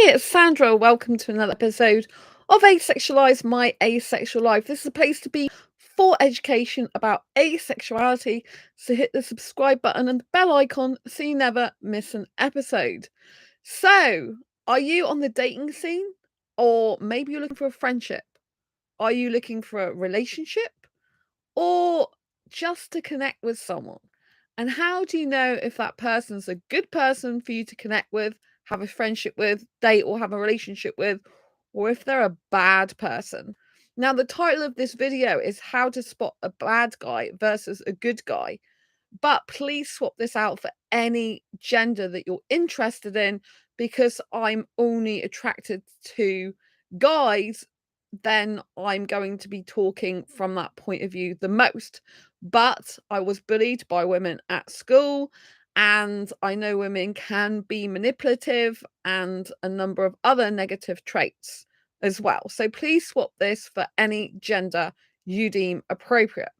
Hey, it's Sandra. Welcome to another episode of Asexualise, my asexual life. This is a place to be for education about asexuality. So hit the subscribe button and the bell icon so you never miss an episode. So, are you on the dating scene? Or maybe you're looking for a friendship? Are you looking for a relationship? Or just to connect with someone? And how do you know if that person's a good person for you to connect with, have a friendship with, date, or have a relationship with, or if they're a bad person? Now, the title of this video is How to Spot a Bad Guy versus a Good Guy. But please swap this out for any gender that you're interested in, because I'm only attracted to guys, then I'm going to be talking from that point of view the most. But I was bullied by women at school, and I know women can be manipulative and a number of other negative traits as well. So please swap this for any gender you deem appropriate.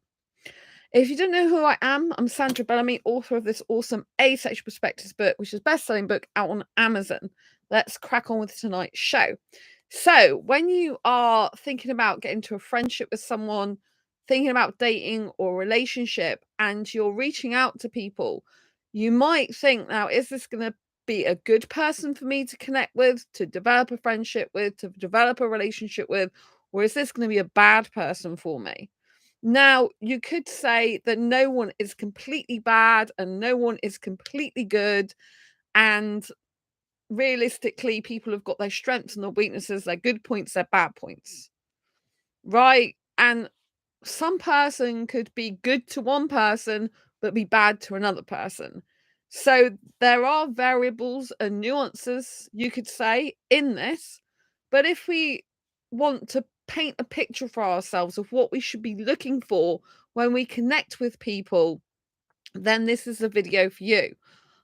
If you don't know who I am, I'm Sandra Bellamy, author of this awesome Asexual Perspectives book, which is a best-selling book out on Amazon. Let's crack on with tonight's show. So, when you are thinking about getting into a friendship with someone, thinking about dating or relationship, and you're reaching out to people, you might think, now, is this going to be a good person for me to connect with, to develop a friendship with, to develop a relationship with, or is this going to be a bad person for me? Now, you could say that no one is completely bad and no one is completely good. And realistically, people have got their strengths and their weaknesses, their good points, their bad points. Right? And some person could be good to one person, but be bad to another person. So there are variables and nuances, you could say, in this. But if we want to paint a picture for ourselves of what we should be looking for when we connect with people, then this is a video for you.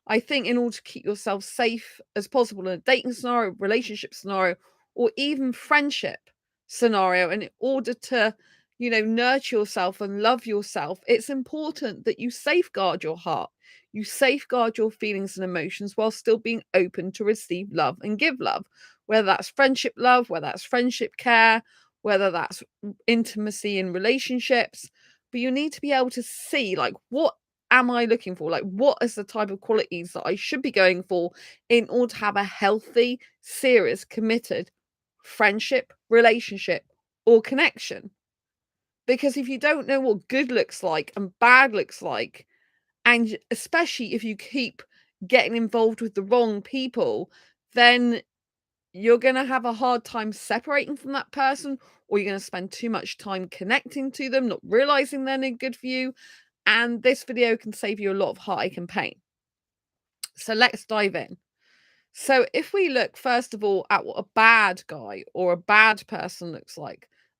I think in order to keep yourself safe as possible in a dating scenario, relationship scenario, or even friendship scenario, and in order to, nurture yourself and love yourself, it's important that you safeguard your heart. You safeguard your feelings and emotions while still being open to receive love and give love, whether that's friendship love, whether that's friendship care, whether that's intimacy in relationships. But you need to be able to see, like, what am I looking for? Like, what is the type of qualities that I should be going for in order to have a healthy, serious, committed friendship, relationship, or connection? Because if you don't know what good looks like and bad looks like, and especially if you keep getting involved with the wrong people, then you're going to have a hard time separating from that person, or you're going to spend too much time connecting to them, not realizing they're no good for you. And this video can save you a lot of heartache and pain. So let's dive in. So if we look, first of all, at what a bad guy or a bad person looks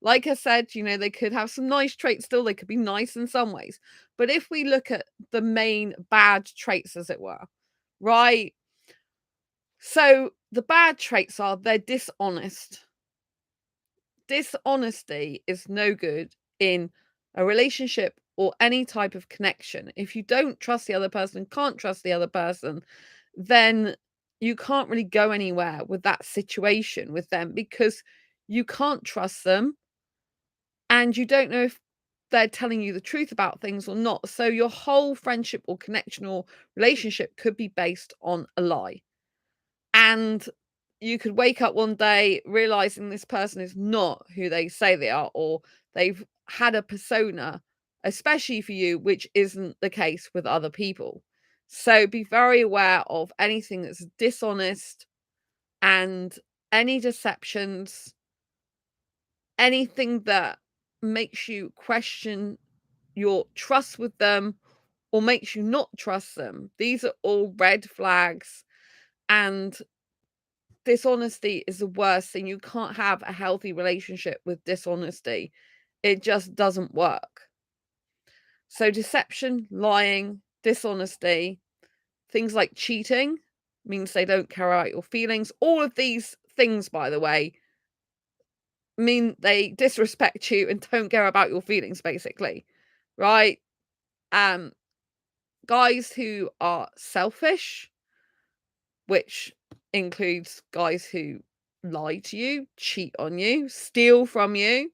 like I said, they could have some nice traits still. They could be nice in some ways. But if we look at the main bad traits, as it were, right? So the bad traits are they're dishonest. Dishonesty is no good in a relationship or any type of connection. If you don't trust the other person, can't trust the other person, then you can't really go anywhere with that situation with them, because you can't trust them and you don't know if they're telling you the truth about things or not. So your whole friendship or connection or relationship could be based on a lie. And you could wake up one day realizing this person is not who they say they are, or they've had a persona, especially for you, which isn't the case with other people. So be very aware of anything that's dishonest and any deceptions, anything that makes you question your trust with them or makes you not trust them. These are all red flags, and dishonesty is the worst thing. You can't have a healthy relationship with dishonesty. It just doesn't work. So deception, lying, dishonesty, things like cheating means they don't care about your feelings. All of these things, by the way, mean they disrespect you and don't care about your feelings, basically. Right? Guys who are selfish, which includes guys who lie to you, cheat on you, steal from you,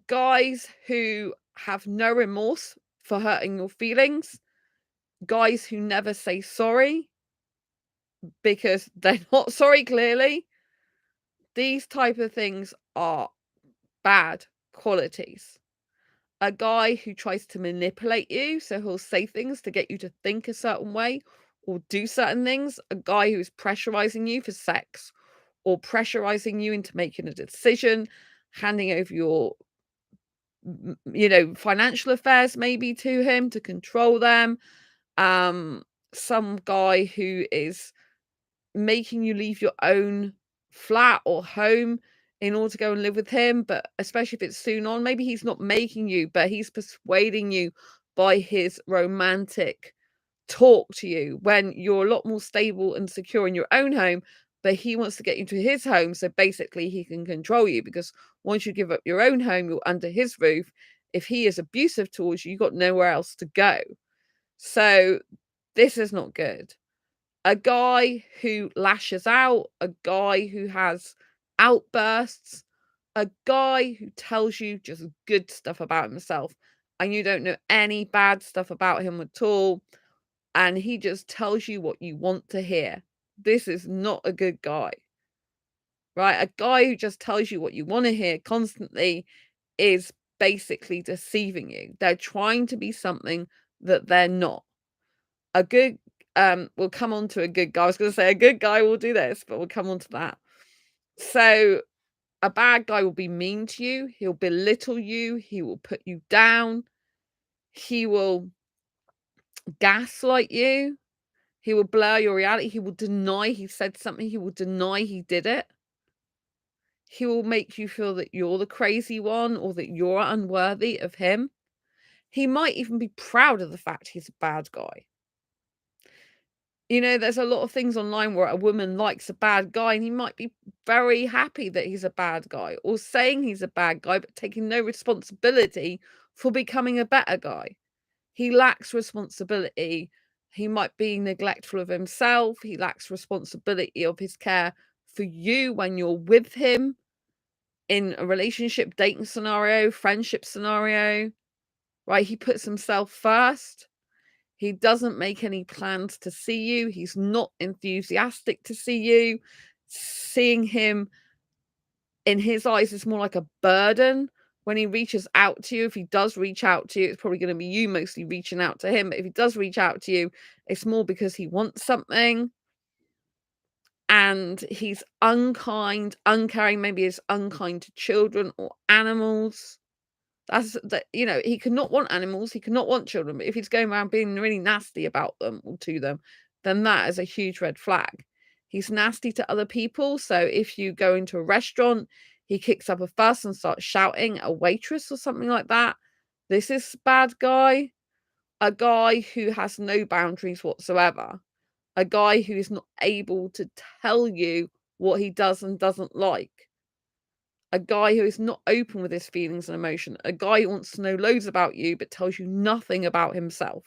guys who have no remorse for hurting your feelings, guys who never say sorry because they're not sorry, clearly. These type of things are bad qualities. A guy who tries to manipulate you, so he'll say things to get you to think a certain way or do certain things. A guy who's pressurizing you for sex or pressurizing you into making a decision, handing over your financial affairs maybe to him to control them. Some guy who is making you leave your own flat or home in order to go and live with him, but especially if it's soon on, maybe he's not making you, but he's persuading you by his romantic talk to you when you're a lot more stable and secure in your own home, but he wants to get you to his home so basically he can control you, because once you give up your own home, you're under his roof. If he is abusive towards you, you've got nowhere else to go. So this is not good. A guy who lashes out, a guy who has outbursts, a guy who tells you just good stuff about himself and you don't know any bad stuff about him at all, and he just tells you what you want to hear. This is not a good guy, right? A guy who just tells you what you want to hear constantly is basically deceiving you. They're trying to be something that they're not. A good we'll come on to a good guy. I was going to say a good guy will do this, but we'll come on to that. So a bad guy will be mean to you. He'll belittle you. He will put you down. He will gaslight you. He will blur your reality. He will deny he said something. He will deny he did it. He will make you feel that you're the crazy one or that you're unworthy of him. He might even be proud of the fact he's a bad guy. There's a lot of things online where a woman likes a bad guy and he might be very happy that he's a bad guy, or saying he's a bad guy, but taking no responsibility for becoming a better guy. He lacks responsibility. He might be neglectful of himself. He lacks responsibility of his care for you when you're with him in a relationship, dating scenario, friendship scenario, right? He puts himself first. He doesn't make any plans to see you. He's not enthusiastic to see you. Seeing him in his eyes is more like a burden. When he reaches out to you, if he does reach out to you, it's probably going to be you mostly reaching out to him. But if he does reach out to you, it's more because he wants something. And he's unkind, uncaring, maybe he's unkind to children or animals. That's that, he could not want animals, he could not want children, but if he's going around being really nasty about them or to them, then that is a huge red flag. He's nasty to other people. So if you go into a restaurant, he kicks up a fuss and starts shouting at a waitress or something like that. This is bad guy. A guy who has no boundaries whatsoever. A guy who is not able to tell you what he does and doesn't like. A guy who is not open with his feelings and emotion. A guy who wants to know loads about you but tells you nothing about himself.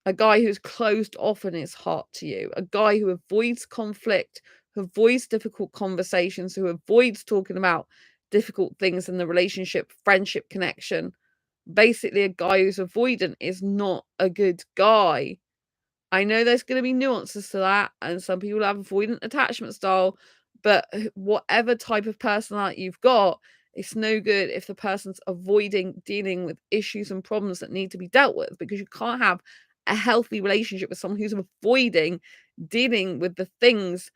A guy who's closed off in his heart to you. A guy who avoids conflict, who avoids difficult conversations, who avoids talking about difficult things in the relationship, friendship, connection. Basically, a guy who's avoidant is not a good guy. I know there's going to be nuances to that, and some people have avoidant attachment style, but whatever type of personality you've got, it's no good if the person's avoiding dealing with issues and problems that need to be dealt with, because you can't have a healthy relationship with someone who's avoiding dealing with the things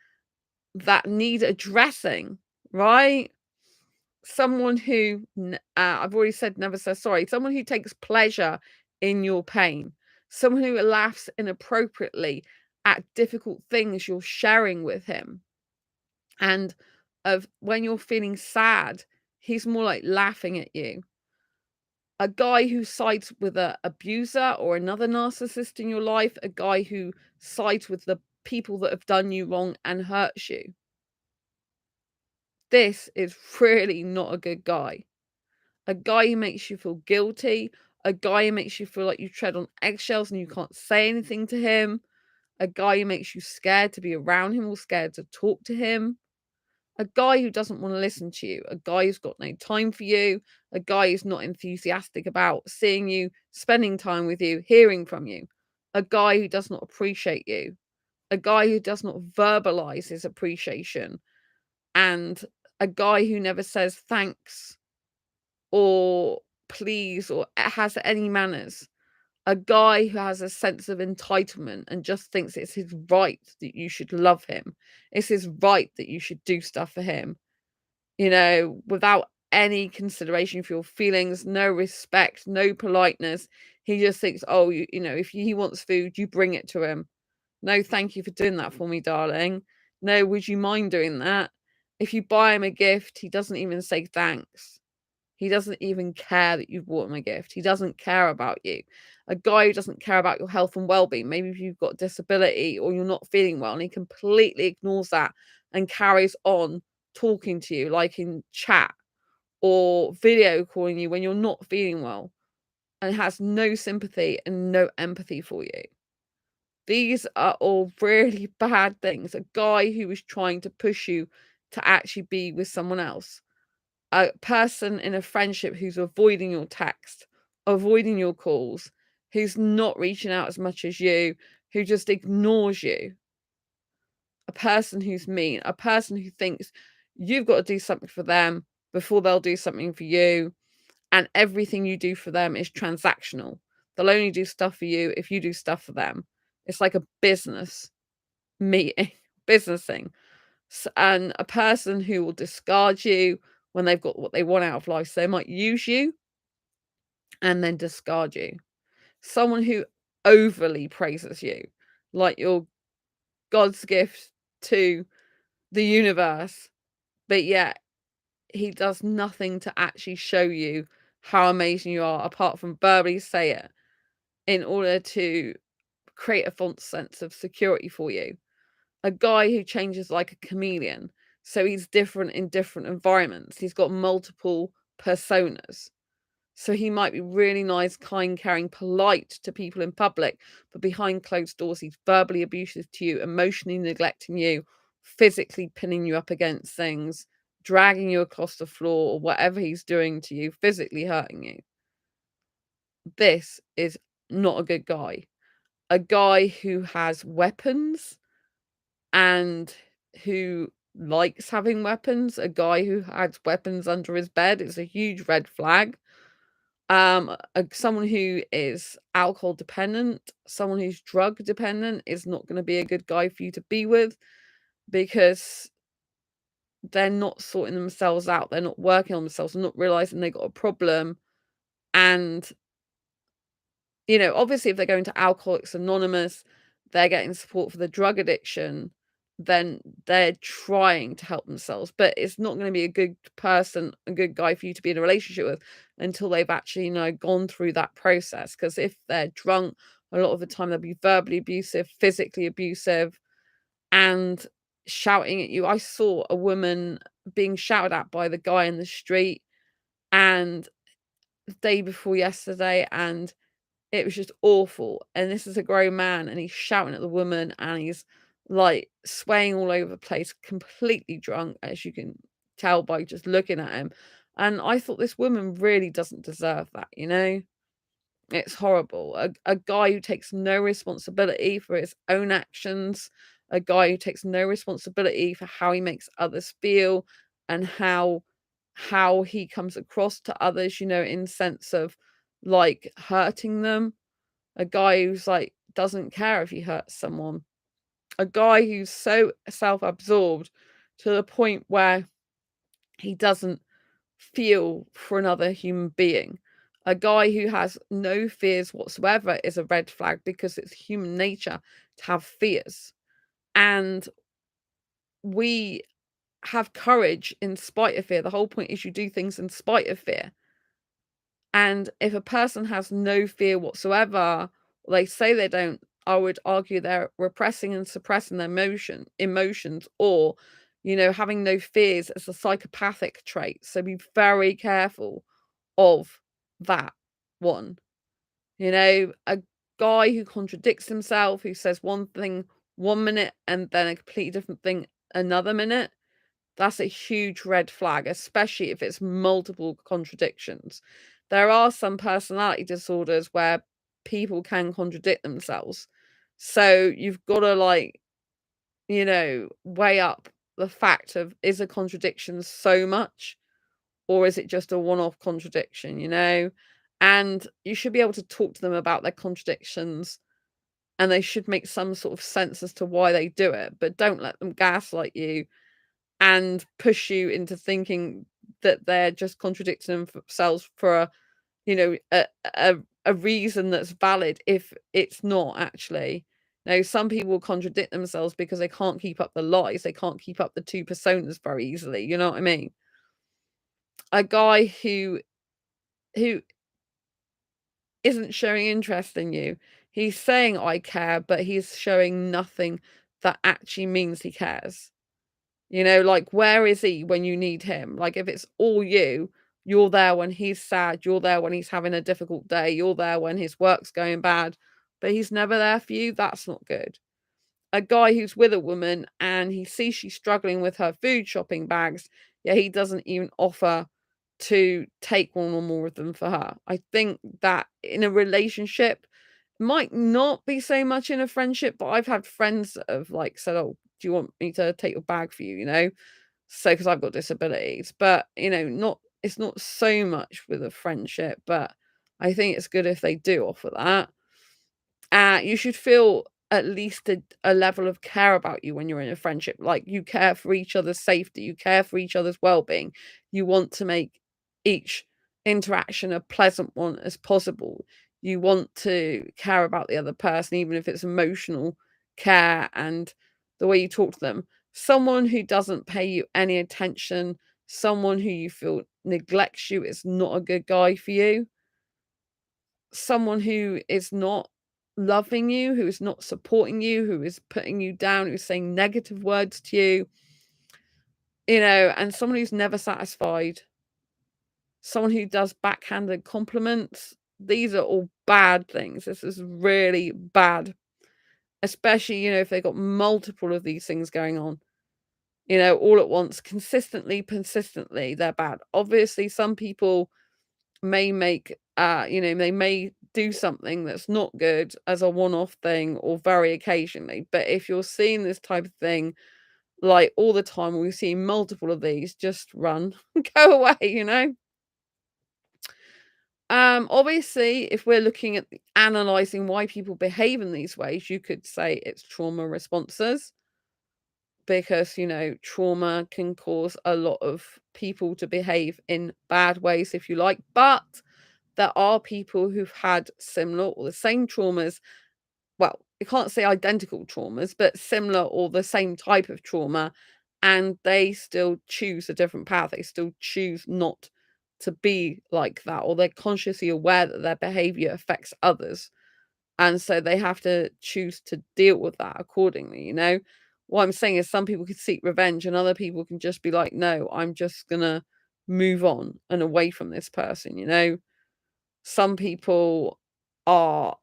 that need addressing, right? Someone who, I've already said never says sorry, someone who takes pleasure in your pain, someone who laughs inappropriately at difficult things you're sharing with him. And of when you're feeling sad, he's more like laughing at you. A guy who sides with an abuser or another narcissist in your life, a guy who sides with the people that have done you wrong and hurts you. This is really not a good guy. A guy who makes you feel guilty, a guy who makes you feel like you tread on eggshells and you can't say anything to him, a guy who makes you scared to be around him or scared to talk to him, a guy who doesn't want to listen to you, a guy who's got no time for you, a guy who's not enthusiastic about seeing you, spending time with you, hearing from you, a guy who does not appreciate you, a guy who does not verbalize his appreciation, and a guy who never says thanks or please or has any manners. A guy who has a sense of entitlement and just thinks it's his right that you should love him. It's his right that you should do stuff for him, without any consideration for your feelings, no respect, no politeness. He just thinks, oh, if he wants food, you bring it to him. No, thank you for doing that for me, darling. No, would you mind doing that? If you buy him a gift, he doesn't even say thanks. He doesn't even care that you've bought him a gift. He doesn't care about you. A guy who doesn't care about your health and well-being, maybe if you've got disability or you're not feeling well, and he completely ignores that and carries on talking to you, like in chat or video calling you when you're not feeling well, and has no sympathy and no empathy for you. These are all really bad things. A guy who is trying to push you to actually be with someone else. A person in a friendship who's avoiding your text, avoiding your calls, who's not reaching out as much as you, who just ignores you. A person who's mean, a person who thinks you've got to do something for them before they'll do something for you, and everything you do for them is transactional. They'll only do stuff for you if you do stuff for them. It's like a business meeting, business thing. And a person who will discard you when they've got what they want out of life. So they might use you and then discard you. Someone who overly praises you, like you're God's gift to the universe, but yet he does nothing to actually show you how amazing you are, apart from verbally say it in order to create a false sense of security for you. A guy who changes like a chameleon. So he's different in different environments. He's got multiple personas. So he might be really nice, kind, caring, polite to people in public, but behind closed doors, he's verbally abusive to you, emotionally neglecting you, physically pinning you up against things, dragging you across the floor, or whatever he's doing to you, physically hurting you. This is not a good guy. A guy who has weapons and who likes having weapons, a guy who has weapons under his bed is a huge red flag. Someone who is alcohol dependent, someone who's drug dependent is not going to be a good guy for you to be with, because they're not sorting themselves out. They're not working on themselves. They're not realizing they got a problem. And, obviously if they're going to Alcoholics Anonymous, they're getting support for the drug addiction, then they're trying to help themselves. But it's not going to be a good person, a good guy for you to be in a relationship with until they've actually, gone through that process. Because if they're drunk, a lot of the time they'll be verbally abusive, physically abusive, and shouting at you. I saw a woman being shouted at by the guy in the street, and the day before yesterday, and it was just awful. And this is a grown man, and he's shouting at the woman, and he's like swaying all over the place, completely drunk, as you can tell by just looking at him. And I thought, this woman really doesn't deserve that, It's horrible. A guy who takes no responsibility for his own actions, a guy who takes no responsibility for how he makes others feel, and how he comes across to others, in sense of like hurting them. A guy who's like doesn't care if he hurts someone. A guy who's so self-absorbed to the point where he doesn't feel for another human being. A guy who has no fears whatsoever is a red flag, because it's human nature to have fears. And we have courage in spite of fear. The whole point is you do things in spite of fear. And if a person has no fear whatsoever, or they say they don't, I would argue they're repressing and suppressing their emotions, or, having no fears as a psychopathic trait. So be very careful of that one. A guy who contradicts himself, who says one thing 1 minute and then a completely different thing another minute, that's a huge red flag, especially if it's multiple contradictions. There are some personality disorders where people can contradict themselves. So you've got to, like, weigh up the fact of, is a contradiction so much, or is it just a one-off contradiction? And you should be able to talk to them about their contradictions, and they should make some sort of sense as to why they do it, but don't let them gaslight you and push you into thinking that they're just contradicting themselves for a reason that's valid if it's not actually. Now, some people will contradict themselves because they can't keep up the lies. They can't keep up the two personas very easily. You know what I mean? A guy who isn't showing interest in you. He's saying I care, but he's showing nothing that actually means he cares. Like, where is he when you need him? Like, if it's all you, you're there when he's sad, you're there when he's having a difficult day, you're there when his work's going bad, but he's never there for you. That's not good. A guy who's with a woman and he sees she's struggling with her food shopping bags, yeah, he doesn't even offer to take one or more of them for her. I think that in a relationship, might not be so much in a friendship, but I've had friends that have, like, said, "Oh, do you want me to take your bag for you?" So, because I've got disabilities, but not it's not so much with a friendship, but I think it's good if they do offer that. You should feel at least a level of care about you when you're in a friendship. Like, you care for each other's safety, you care for each other's well-being. You want to make each interaction a pleasant one as possible. You want to care about the other person, even if it's emotional care and the way you talk to them. Someone who doesn't pay you any attention, someone who you feel neglects you, is not a good guy for you. Someone who is not loving you, who is not supporting you, who is putting you down, who's saying negative words to you, and someone who's never satisfied, someone who does backhanded compliments. These are all bad things. This is really bad, especially, if they've got multiple of these things going on, all at once, consistently, they're bad. Obviously, some people may make they may do something that's not good as a one-off thing or very occasionally, but if you're seeing this type of thing like all the time, or we see multiple of these, just run. Go away. Obviously, if we're looking at analyzing why people behave in these ways, you could say it's trauma responses, because trauma can cause a lot of people to behave in bad ways, if you like, but there are people who've had similar or the same traumas. Well, you can't say identical traumas, but similar or the same type of trauma, and they still choose a different path. They still choose not to be like that, or they're consciously aware that their behavior affects others. And so they have to choose to deal with that accordingly. What I'm saying is, some people can seek revenge and other people can just be like, no, I'm just gonna move on and away from this person. Some people are,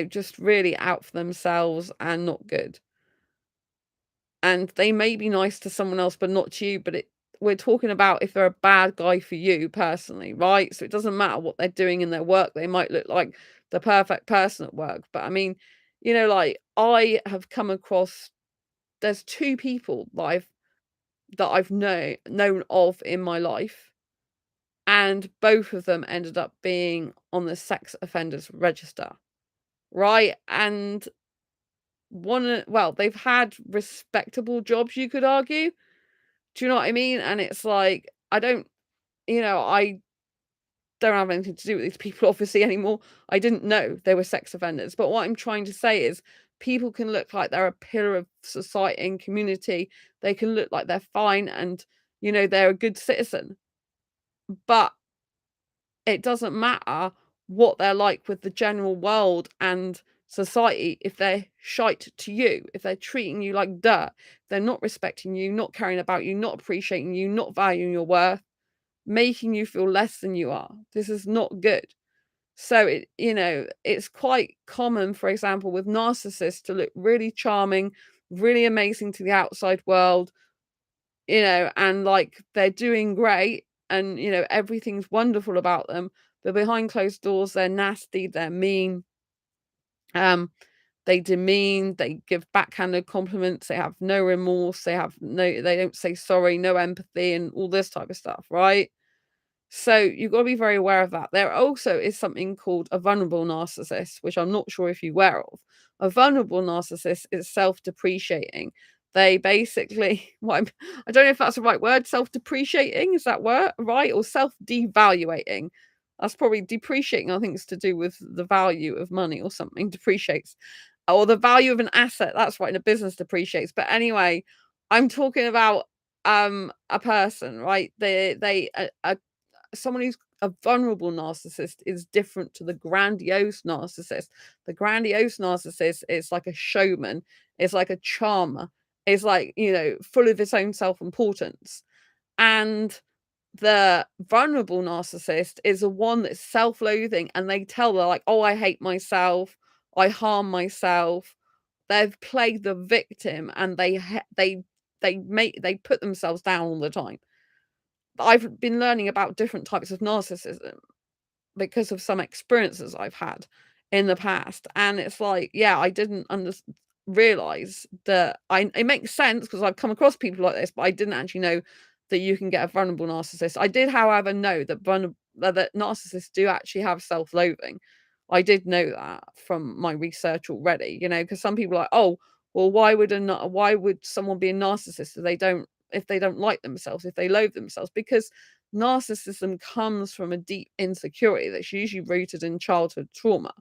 just really out for themselves and not good. And they may be nice to someone else, but not to you. But we're talking about if they're a bad guy for you personally, right? So it doesn't matter what they're doing in their work. They might look like the perfect person at work. But I mean, like, I have come across, there's two people that I've known of in my life, and both of them ended up being on the sex offenders register. Right? And well, they've had respectable jobs, you could argue. Do you know what I mean? And it's like, I don't have anything to do with these people obviously anymore. I didn't know they were sex offenders. But what I'm trying to say is, people can look like they're a pillar of society and community. They can look like they're fine and, they're a good citizen. But it doesn't matter what they're like with the general world and society if they're shite to you, if they're treating you like dirt, they're not respecting you, not caring about you, not appreciating you, not valuing your worth, making you feel less than you are. This is not good. So it's quite common, for example, with narcissists to look really charming, really amazing to the outside world, and like they're doing great and everything's wonderful about them, but behind closed doors they're nasty, they're mean, um, they demean, they give backhanded compliments, they have no remorse, they don't say sorry, no empathy, and all this type of stuff, right? So you've got to be very aware of that. There also is something called a vulnerable narcissist, which I'm not sure if you're aware of. A vulnerable narcissist is self-depreciating. They basically, I don't know if that's the right word. Self-depreciating, is that word right? Or self-devaluating? That's probably depreciating. I think it's to do with the value of money or something. Depreciates, or the value of an asset. That's right. In a business, depreciates. But anyway, I'm talking about a person, right? Someone who's a vulnerable narcissist is different to the grandiose narcissist. The grandiose narcissist is like a showman, is like a charmer, is like, full of its own self-importance. And the vulnerable narcissist is the one that's self-loathing, and they're like, oh, I hate myself, I harm myself. They've played the victim, and they put themselves down all the time. I've been learning about different types of narcissism because of some experiences I've had in the past, and it's like, yeah, I didn't realize that it makes sense because I've come across people like this, but I didn't actually know that you can get a vulnerable narcissist. I did, however, know that narcissists do actually have self-loathing. I did know that from my research already, because some people are like, oh, well, why would someone be a narcissist if they don't like themselves, if they loathe themselves? Because narcissism comes from a deep insecurity that's usually rooted in childhood trauma.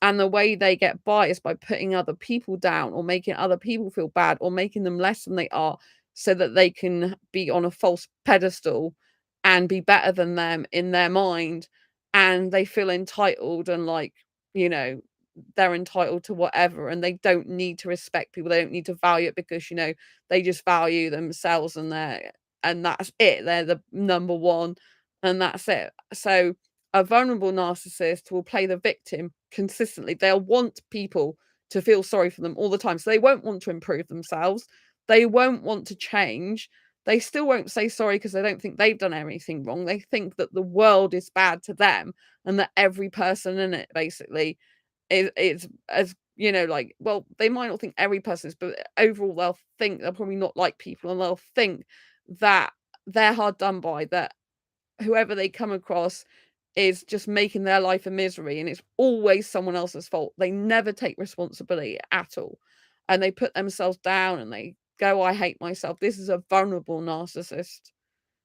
And the way they get by is by putting other people down, or making other people feel bad, or making them less than they are, so that they can be on a false pedestal and be better than them in their mind. And they feel entitled, and like, you know, they're entitled to whatever, and they don't need to respect people. They don't need to value it, because, they just value themselves, and that's it. They're the number one, and that's it. So a vulnerable narcissist will play the victim consistently. They'll want people to feel sorry for them all the time. So they won't want to improve themselves. They won't want to change. They still won't say sorry because they don't think they've done anything wrong. They think that the world is bad to them, and that every person in it basically is as, like, well, they might not think every person is, but overall they'll probably not like people, and they'll think that they're hard done by, that whoever they come across is just making their life a misery, and it's always someone else's fault. They never take responsibility at all. And they put themselves down, and they go, I hate myself. This is a vulnerable narcissist.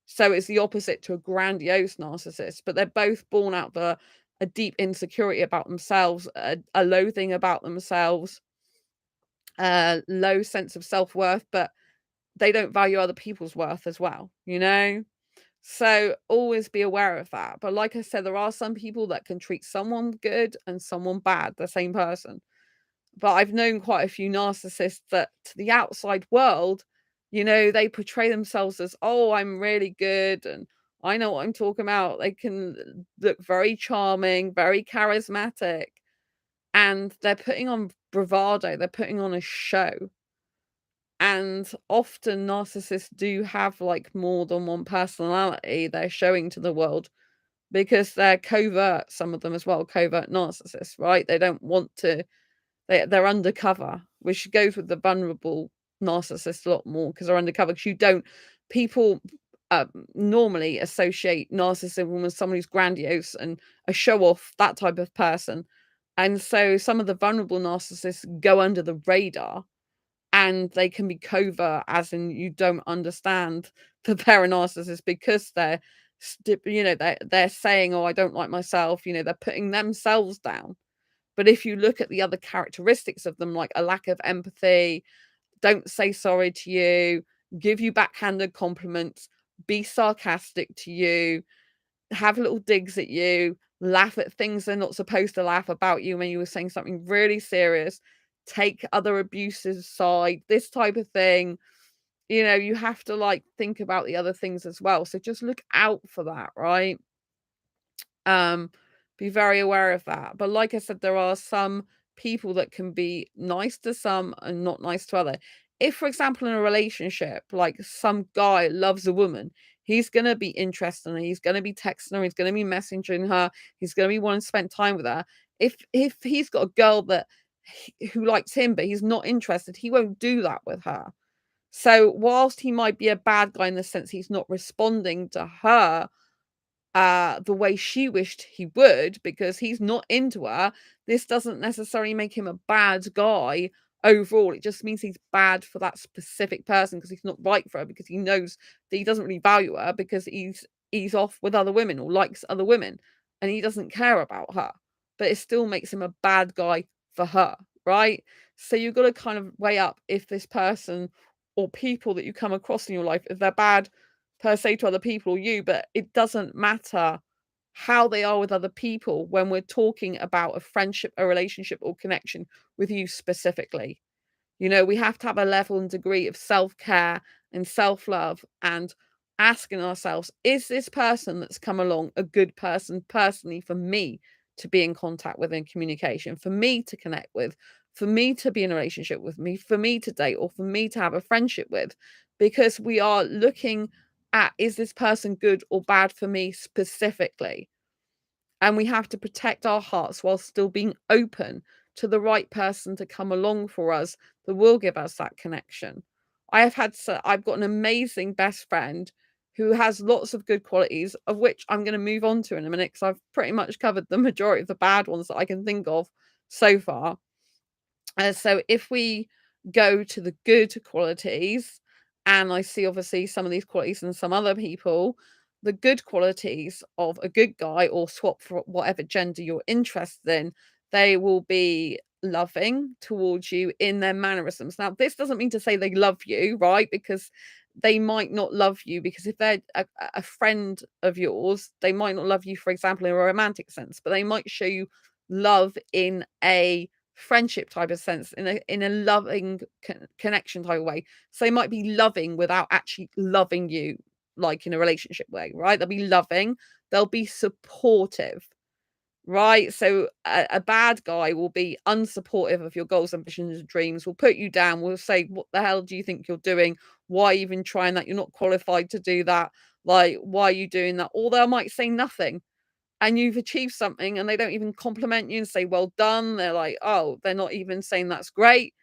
So it's the opposite to a grandiose narcissist, but they're both born out of a deep insecurity about themselves, a loathing about themselves, a low sense of self-worth, but they don't value other people's worth as well. So always be aware of that. But like I said, there are some people that can treat someone good and someone bad, the same person. But I've known quite a few narcissists that to the outside world, they portray themselves as, oh, I'm really good and I know what I'm talking about. They can look very charming, very charismatic, and they're putting on bravado, they're putting on a show. And often narcissists do have like more than one personality they're showing to the world, because they're covert, some of them as well, covert narcissists, right? They don't want to, they're undercover, which goes with the vulnerable narcissist a lot more, because they're undercover, because people normally associate narcissism with someone who's grandiose and a show off, that type of person. And so some of the vulnerable narcissists go under the radar, and they can be covert, as in you don't understand that they're a narcissist, because they're saying, oh, I don't like myself, they're putting themselves down. But if you look at the other characteristics of them, like a lack of empathy, don't say sorry to you, give you backhanded compliments, be sarcastic to you, have little digs at you, laugh at things they're not supposed to laugh about you when you were saying something really serious, take other abuses side, this type of thing. You have to like think about the other things as well. So just look out for that, right? Um, Be very aware of that. But like I said, there are some people that can be nice to some and not nice to other. If, for example, in a relationship, like some guy loves a woman, he's gonna be interested in her, he's gonna be texting her, he's gonna be messaging her, he's gonna be wanting to spend time with her. If he's got a girl that who likes him, but he's not interested, he won't do that with her. So whilst he might be a bad guy in the sense he's not responding to her the way she wished he would because he's not into her, this doesn't necessarily make him a bad guy overall. It just means he's bad for that specific person because he's not right for her because he knows that he doesn't really value her because he's off with other women or likes other women and he doesn't care about her. But it still makes him a bad guy for her, right? So you've got to kind of weigh up if this person or people that you come across in your life, if they're bad per se to other people or you, but it doesn't matter how they are with other people when we're talking about a friendship, a relationship, or connection with you specifically. You know, we have to have a level and degree of self care and self love and asking ourselves, is this person that's come along a good person personally for me to be in contact with in communication, for me to connect with, for me to be in a relationship with me, for me to date, or for me to have a friendship with? Because we are looking at, is this person good or bad for me specifically? And we have to protect our hearts while still being open to the right person to come along for us that will give us that connection. I've got an amazing best friend who has lots of good qualities, of which I'm going to move on to in a minute because I've pretty much covered the majority of the bad ones that I can think of so far. So if we go to the good qualities, and I see obviously some of these qualities in some other people, the good qualities of a good guy, or swap for whatever gender you're interested in, they will be loving towards you in their mannerisms. Now, this doesn't mean to say they love you, right? Because they might not love you because if they're a friend of yours, they might not love you, for example, in a romantic sense, but they might show you love in a friendship type of sense, in a loving connection type of way. So they might be loving without actually loving you, like in a relationship way, right? They'll be loving, they'll be supportive, right? So a bad guy will be unsupportive of your goals, ambitions, and dreams, will put you down, will say, what the hell do you think you're doing? Why even trying that? You're not qualified to do that. Like, why are you doing that? Or they might say nothing and you've achieved something and they don't even compliment you and say, well done. They're like, oh, they're not even saying that's great.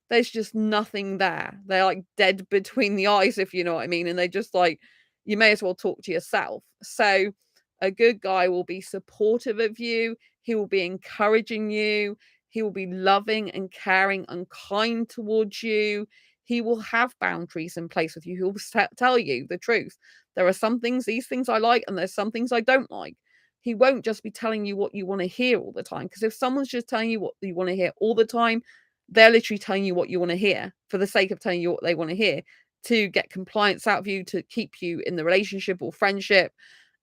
There's just nothing there. They're like dead between the eyes, if you know what I mean. And they just like, you may as well talk to yourself. So a good guy will be supportive of you. He will be encouraging you. He will be loving and caring and kind towards you. He will have boundaries in place with you. He will tell you the truth. There are some things, these things I like, and there's some things I don't like. He won't just be telling you what you want to hear all the time. Because if someone's just telling you what you want to hear all the time, they're literally telling you what you want to hear for the sake of telling you what they want to hear to get compliance out of you, to keep you in the relationship or friendship.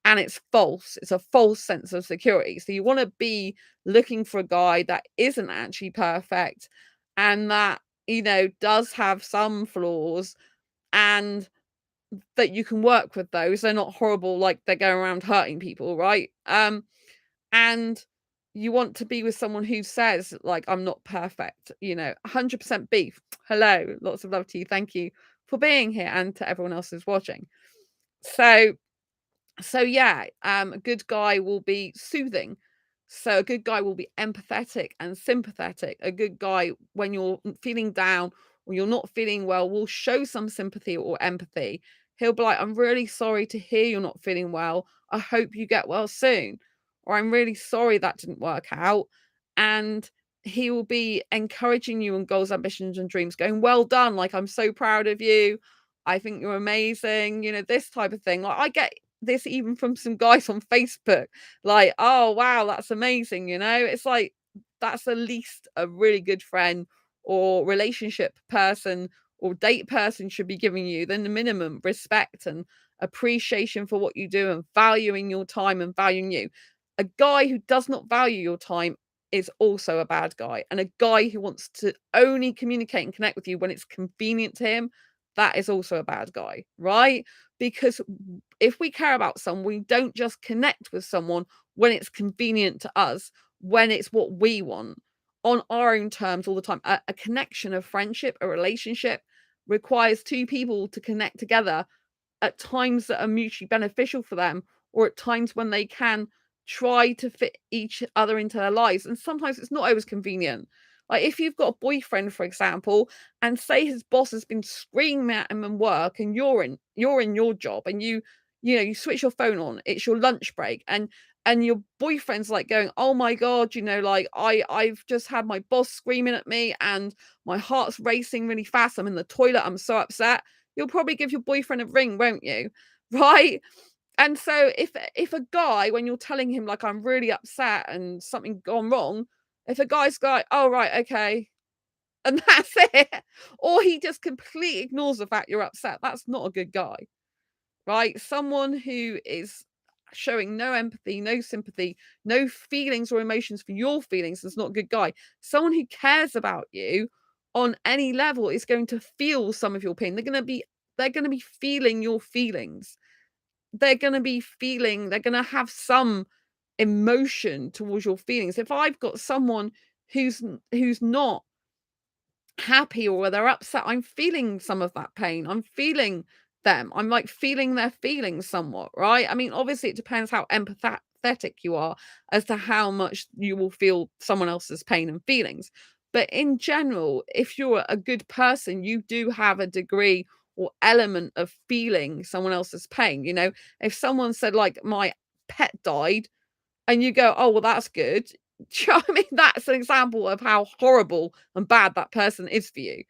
And it's false. It's a false sense of security. So you want to be looking for a guy that isn't actually perfect and that, you know, does have some flaws and that you can work with those. They're not horrible, like they're going around hurting people, right? And you want to be with someone who says, like, I'm not perfect, you know, 100% beef. Hello, lots of love to you. Thank you for being here and to everyone else who's watching. So yeah, a good guy will be soothing. So a good guy will be empathetic and sympathetic. A good guy, when you're feeling down or you're not feeling well, will show some sympathy or empathy. He'll be like, I'm really sorry to hear you're not feeling well. I hope you get well soon. Or I'm really sorry that didn't work out. And he will be encouraging you on goals, ambitions, and dreams, going, well done. Like, I'm so proud of you. I think you're amazing. You know, this type of thing. Like, I get this even from some guys on Facebook, like, oh wow, that's amazing, you know. It's like that's at least a really good friend or relationship person or date person should be giving you, then the minimum respect and appreciation for what you do and valuing your time and valuing you. A guy who does not value your time is also a bad guy, and a guy who wants to only communicate and connect with you when it's convenient to him, that is also a bad guy, right? Because if we care about someone, we don't just connect with someone, when it's convenient to us, when it's what we want, on our own terms all the time. A connection, a friendship, a relationship requires two people to connect together at times that are mutually beneficial for them, or at times when they can try to fit each other into their lives. And sometimes it's not always convenient. Like if you've got a boyfriend, for example, and say his boss has been screaming at him in work, and you're in your job, and you switch your phone on, it's your lunch break, and your boyfriend's like going, oh my god, like I've just had my boss screaming at me, and my heart's racing really fast, I'm in the toilet, I'm so upset. You'll probably give your boyfriend a ring, won't you? Right? And so if a guy, when you're telling him like I'm really upset and something gone wrong, if a guy's like, oh right, okay, and that's it, or he just completely ignores the fact you're upset, that's not a good guy, right? Someone who is showing no empathy, no sympathy, no feelings or emotions for your feelings is not a good guy. Someone who cares about you on any level is going to feel some of your pain. They're going to be feeling your feelings. They're going to have some emotion towards your feelings. If I've got someone who's not happy or they're upset, I'm feeling some of that pain. I'm feeling them. I'm like feeling their feelings somewhat, right? I mean, obviously, it depends how empathetic you are as to how much you will feel someone else's pain and feelings. But in general, if you're a good person, you do have a degree or element of feeling someone else's pain. If someone said, like, my pet died, and you go, "Oh, well, that's good." Do you know what I mean? That's an example of how horrible and bad that person is for you.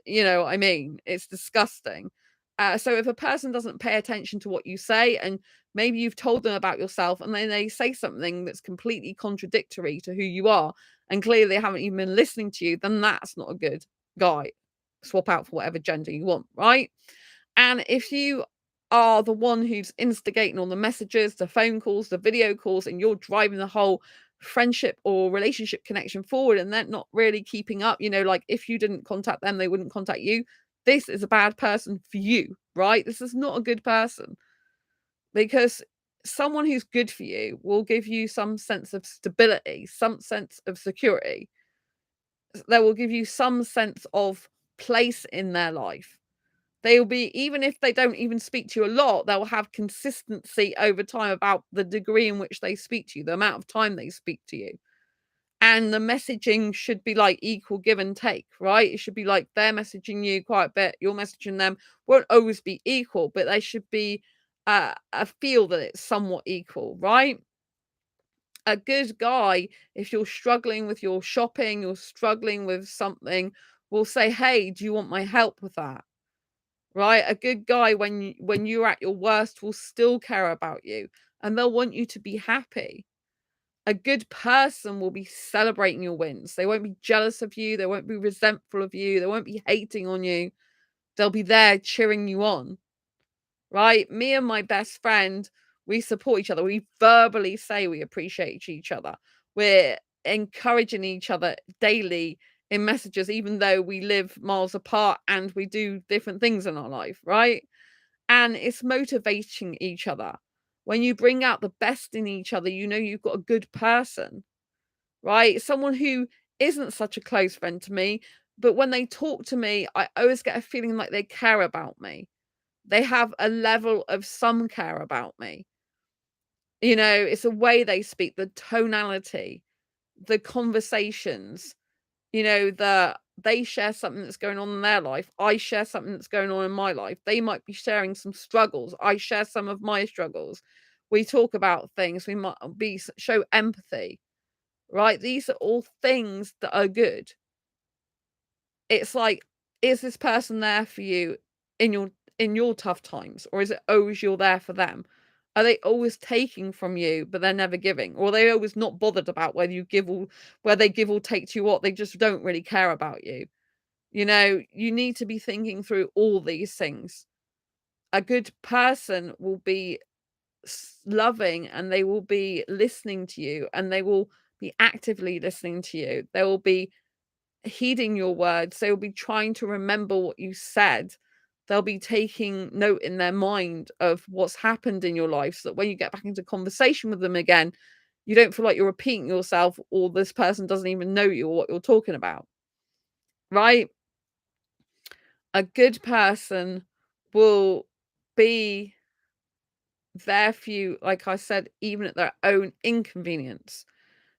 You know what I mean? It's disgusting. So if a person doesn't pay attention to what you say, and maybe you've told them about yourself, and then they say something that's completely contradictory to who you are, and clearly they haven't even been listening to you, then that's not a good guy. Swap out for whatever gender you want, right? And if you are the one who's instigating all the messages, the phone calls, the video calls, and you're driving the whole friendship or relationship connection forward, and they're not really keeping up, like if you didn't contact them, they wouldn't contact you. This is a bad person for you, right? This is not a good person, because someone who's good for you will give you some sense of stability, some sense of security. They will give you some sense of place in their life. They'll be, even if they don't even speak to you a lot, they'll have consistency over time about the degree in which they speak to you, the amount of time they speak to you. And the messaging should be like equal give and take, right? It should be like they're messaging you quite a bit, you're messaging them. Won't always be equal, but they should be a feel that it's somewhat equal, right? A good guy, if you're struggling with your shopping, you're struggling with something, will say, hey, do you want my help with that? Right? A good guy, when you're at your worst, will still care about you, and they'll want you to be happy. A good person will be celebrating your wins. They won't be jealous of you, they won't be resentful of you, they won't be hating on you. They'll be there cheering you on. Right? Me and my best friend, we support each other. We verbally say we appreciate each other. We're encouraging each other daily in messages, even though we live miles apart and we do different things in our life, right? And it's motivating each other. When you bring out the best in each other, you've got a good person, right? Someone who isn't such a close friend to me, but when they talk to me, I always get a feeling like they care about me. They have a level of some care about me. It's the way they speak, the tonality, the conversations, they share something that's going on in their life. I share something that's going on in my life. They might be sharing some struggles. I share some of my struggles. We talk about things. We might show empathy, right? These are all things that are good. It's like, is this person there for you in your tough times, or is it always you're there for them? Are they always taking from you, but they're never giving? Or are they always not bothered about where they give or take to you what? They just don't really care about you. You need to be thinking through all these things. A good person will be loving, and they will be listening to you, and they will be actively listening to you. They will be heeding your words. They'll be trying to remember what you said. They'll be taking note in their mind of what's happened in your life, so that when you get back into conversation with them again, You don't feel like you're repeating yourself, or this person doesn't even know you or what you're talking about, right? A good person will be there for you, like I said, even at their own inconvenience.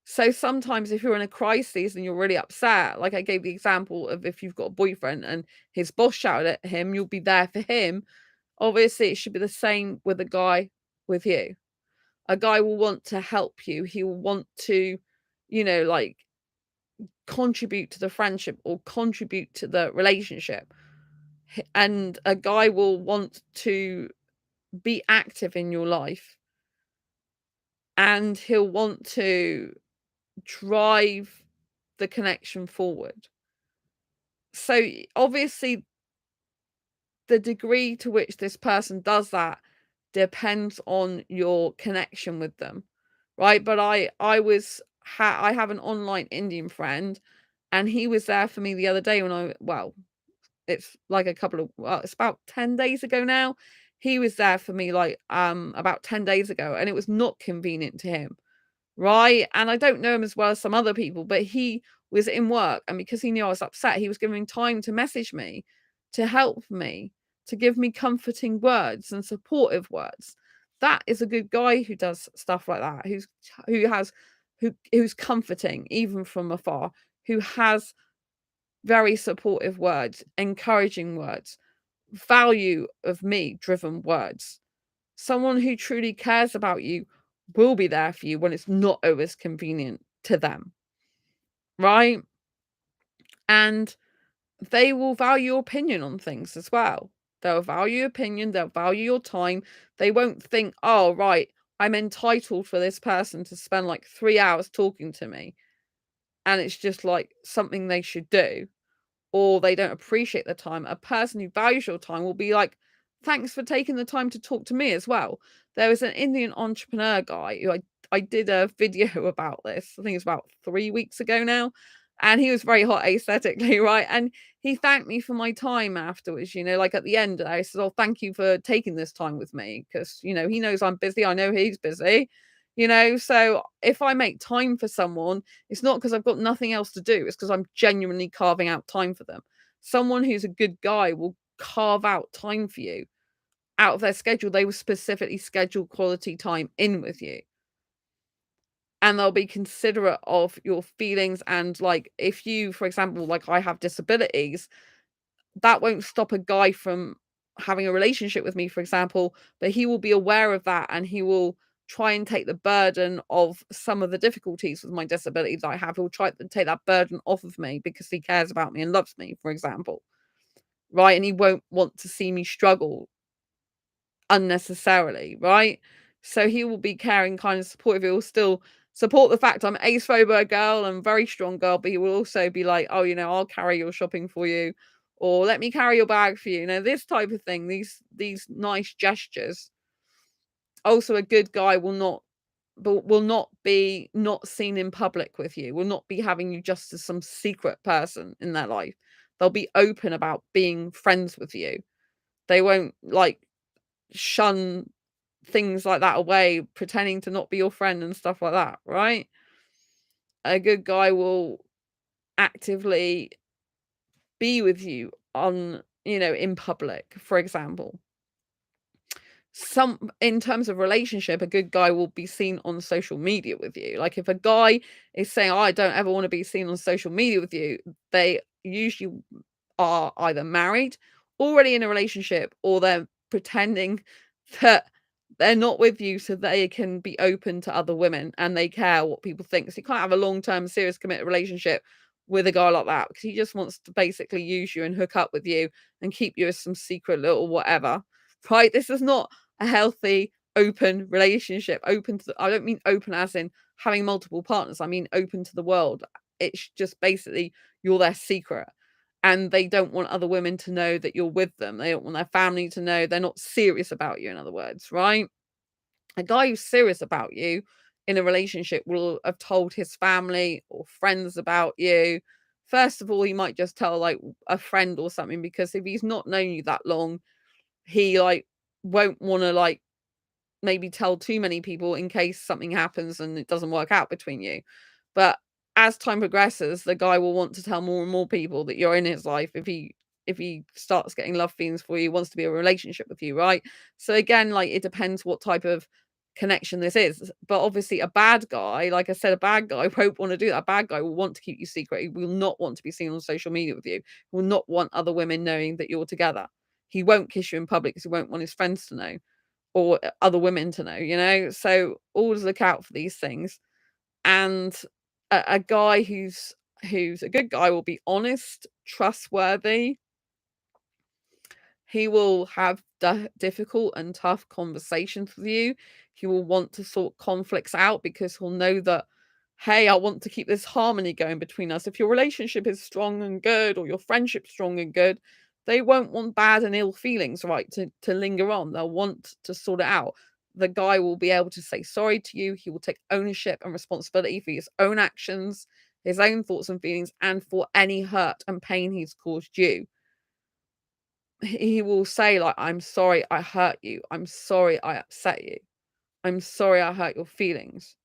So sometimes if you're in a crisis and you're really upset, like I gave the example of if you've got a boyfriend and his boss shouted at him, you'll be there for him. Obviously, it should be the same with a guy with you. A guy will want to help you. He will want to, like, contribute to the friendship or contribute to the relationship. And a guy will want to be active in your life, and he'll want to drive the connection forward. So obviously the degree to which this person does that depends on your connection with them, right? But I have an online Indian friend, and he was there for me the other day when it's like it's about 10 days ago now. He was there for me like about 10 days ago, and it was not convenient to him. Right? And I don't know him as well as some other people, but he was in work, and because he knew I was upset, he was giving time to message me, to help me, to give me comforting words and supportive words. That is a good guy who does stuff like that, who's comforting even from afar, who has very supportive words, encouraging words, value of me driven words. Someone who truly cares about you will be there for you when it's not always convenient to them, right? And they will value your opinion on things as well. They'll value your opinion, they'll value your time. They won't think, oh, right, I'm entitled for this person to spend like 3 hours talking to me, and it's just like something they should do, or they don't appreciate the time. A person who values your time will be like, thanks for taking the time to talk to me as well. There was an Indian entrepreneur guy who I did a video about this. I think it's about 3 weeks ago now. And he was very hot aesthetically, right? And he thanked me for my time afterwards, like at the end, I said, oh, thank you for taking this time with me. Because, he knows I'm busy. I know he's busy, So if I make time for someone, it's not because I've got nothing else to do. It's because I'm genuinely carving out time for them. Someone who's a good guy will carve out time for you out of their schedule. They will specifically schedule quality time in with you. And they'll be considerate of your feelings. And like, if you, for example, like I have disabilities, that won't stop a guy from having a relationship with me, for example, but he will be aware of that, and he will try and take the burden of some of the difficulties with my disability that I have. He'll try to take that burden off of me because he cares about me and loves me, for example. Right? And he won't want to see me struggle unnecessarily, right? So he will be caring, kind of supportive. He will still support the fact I'm ace phobo girl and very strong girl, but he will also be like, oh, I'll carry your shopping for you, or let me carry your bag for you. This type of thing, these nice gestures. Also, a good guy will not be not seen in public with you, will not be having you just as some secret person in their life. They'll be open about being friends with you. They won't like shun things like that away, pretending to not be your friend and stuff like that, right? A good guy will actively be with you on, in public, for example. In terms of relationship, a good guy will be seen on social media with you. Like if a guy is saying, oh, I don't ever want to be seen on social media with you, they usually are either married, already in a relationship, or they're pretending that they're not with you so they can be open to other women and they care what people think. So you can't have a long-term, serious, committed relationship with a guy like that, because he just wants to basically use you and hook up with you and keep you as some secret little whatever, right? This is not a healthy, open relationship. I don't mean open as in having multiple partners. I mean open to the world. It's just basically you're their secret, and they don't want other women to know that you're with them. They don't want their family to know. They're not serious about you, in other words, right? A guy who's serious about you in a relationship will have told his family or friends about you. First of all, he might just tell like a friend or something, because if he's not known you that long, he like won't want to like maybe tell too many people in case something happens and it doesn't work out between you. But as time progresses, the guy will want to tell more and more people that you're in his life if he starts getting love feelings for you, wants to be in a relationship with you, right? So again, like it depends what type of connection this is. But obviously a bad guy, like I said, a bad guy won't want to do that. A bad guy will want to keep you secret. He will not want to be seen on social media with you. He will not want other women knowing that you're together. He won't kiss you in public because he won't want his friends to know or other women to know, you know? So always look out for these things. And a guy who's a good guy will be honest, trustworthy. He will have difficult and tough conversations with you. He will want to sort conflicts out because he'll know that, hey, I want to keep this harmony going between us. If your relationship is strong and good or your friendship's strong and good, they won't want bad and ill feelings, right, to linger on. They'll want to sort it out. The guy will be able to say sorry to you. He will take ownership and responsibility for his own actions, his own thoughts and feelings, and for any hurt and pain he's caused you. He will say, like, "I'm sorry I hurt you. I'm sorry I upset you. I'm sorry I hurt your feelings."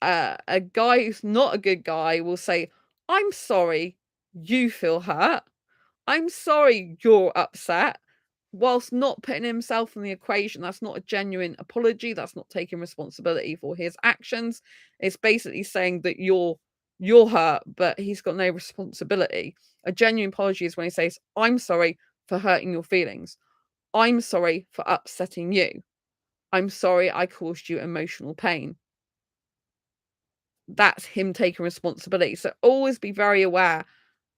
A guy who's not a good guy will say, "I'm sorry you feel hurt. I'm sorry you're upset," whilst not putting himself in the equation. That's not a genuine apology. That's not taking responsibility for his actions. It's basically saying that you're hurt, but he's got no responsibility. A genuine apology is when he says, "I'm sorry for hurting your feelings. I'm sorry for upsetting you. I'm sorry I caused you emotional pain." That's him taking responsibility. So always be very aware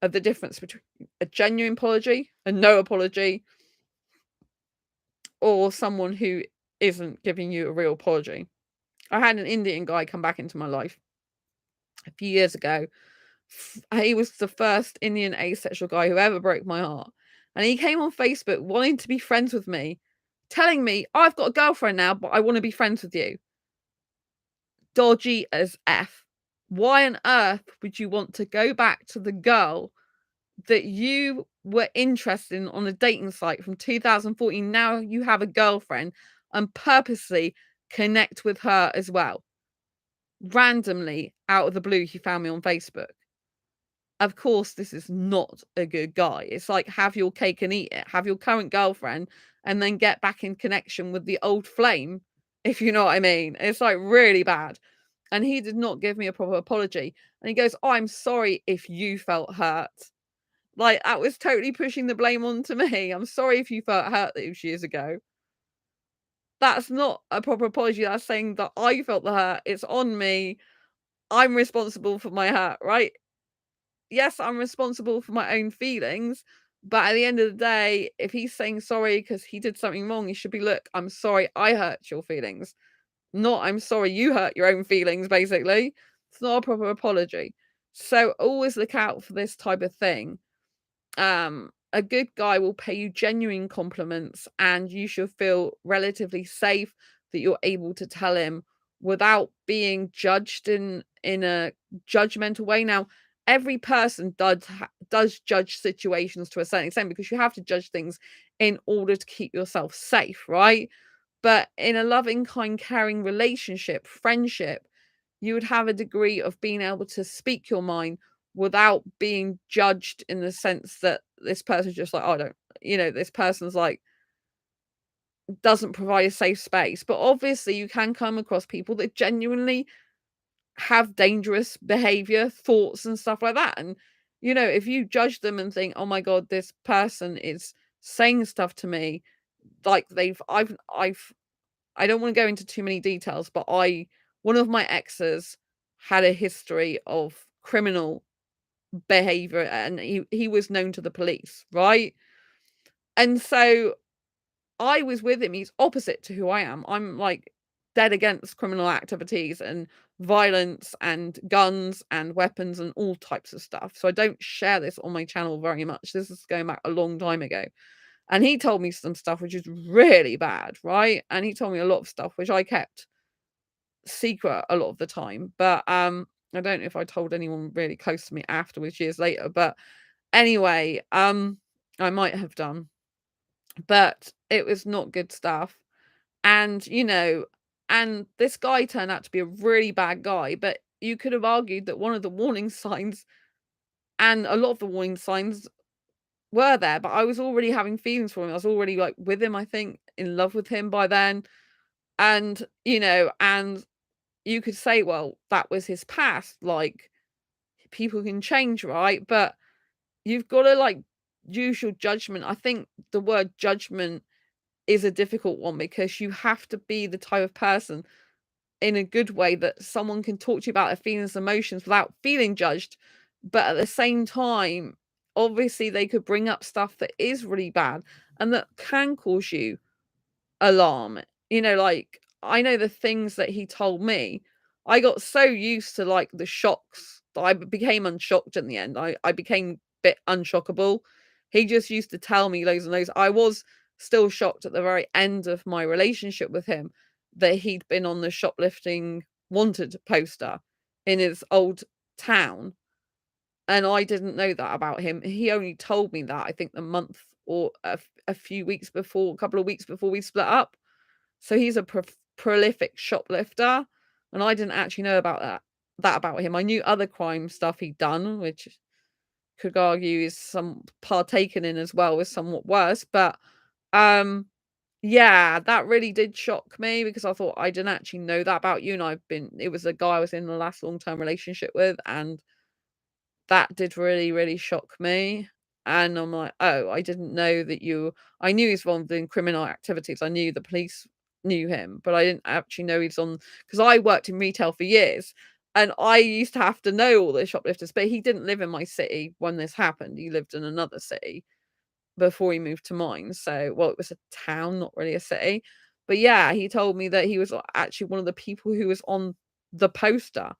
of the difference between a genuine apology, a no apology, or someone who isn't giving you a real apology. I had an Indian guy come back into my life a few years ago. He was the first Indian asexual guy who ever broke my heart. And he came on Facebook wanting to be friends with me, telling me, "I've got a girlfriend now, but I want to be friends with you." Dodgy as F. Why on earth would you want to go back to the girl that you were interested in on a dating site from 2014? Now you have a girlfriend, and purposely connect with her as well? Randomly, out of the blue, he found me on Facebook. Of course, this is not a good guy. It's like, have your cake and eat it. Have your current girlfriend and then get back in connection with the old flame, if you know what I mean. It's like really bad. And he did not give me a proper apology. And he goes, "Oh, I'm sorry if you felt hurt." Like, that was totally pushing the blame onto me. "I'm sorry if you felt hurt those years ago." That's not a proper apology. That's saying that I felt the hurt. It's on me. I'm responsible for my hurt, right? Yes, I'm responsible for my own feelings, but at the end of the day, if he's saying sorry because he did something wrong, he should be, "Look, I'm sorry I hurt your feelings." Not, "I'm sorry you hurt your own feelings," basically. It's not a proper apology. So always look out for this type of thing. A good guy will pay you genuine compliments, and you should feel relatively safe that you're able to tell him without being judged in a judgmental way. Now, every person does judge situations to a certain extent, because you have to judge things in order to keep yourself safe, right? But in a loving, kind, caring relationship, friendship, you would have a degree of being able to speak your mind without being judged, in the sense that this person's just like, "Oh, I don't," this person's like, doesn't provide a safe space. But obviously, you can come across people that genuinely have dangerous behavior, thoughts, and stuff like that. And, if you judge them and think, "Oh my God, this person is saying stuff to me," like I don't want to go into too many details, but one of my exes had a history of criminal behavior, and he was known to the police, right? And so I was with him. He's opposite to who I am. I'm like dead against criminal activities and violence and guns and weapons and all types of stuff. So I don't share this on my channel very much. This is going back a long time ago. And he told me some stuff which is really bad, right? And he told me a lot of stuff which I kept secret a lot of the time. But I don't know if I told anyone really close to me afterwards, years later. But anyway, I might have done. But it was not good stuff. And, and this guy turned out to be a really bad guy, but you could have argued that one of the warning signs, and a lot of the warning signs were there, but I was already having feelings for him. I was already, like, with him, I think, in love with him by then. And, and you could say, well, that was his past. Like, people can change, right? But you've got to, like, use your judgment. I think the word judgment is a difficult one, because you have to be the type of person, in a good way, that someone can talk to you about their feelings and emotions without feeling judged. But at the same time, obviously they could bring up stuff that is really bad and that can cause you alarm. Like, I know the things that he told me, I got so used to, like, the shocks that I became unshocked in the end. I became a bit unshockable. He just used to tell me loads and loads. I was still shocked at the very end of my relationship with him that he'd been on the shoplifting wanted poster in his old town. And I didn't know that about him. He only told me that, I think, the month or a few weeks before, a couple of weeks before we split up. So he's a prolific shoplifter, and I didn't actually know about that about him. I knew other crime stuff he'd done, which could argue is some partaken in as well, was somewhat worse. But um yeah, that really did shock me, because I thought, I didn't actually know that about you. And it was a guy I was in the last long-term relationship with, and that did really, really shock me. And I'm like, oh, I didn't know that I knew he's involved in criminal activities. I knew the police knew him, but I didn't actually know he's on, because I worked in retail for years and I used to have to know all the shoplifters, but he didn't live in my city when this happened. He lived in another city before he moved to mine. So, well, it was a town, not really a city. But yeah, he told me that he was actually one of the people who was on the poster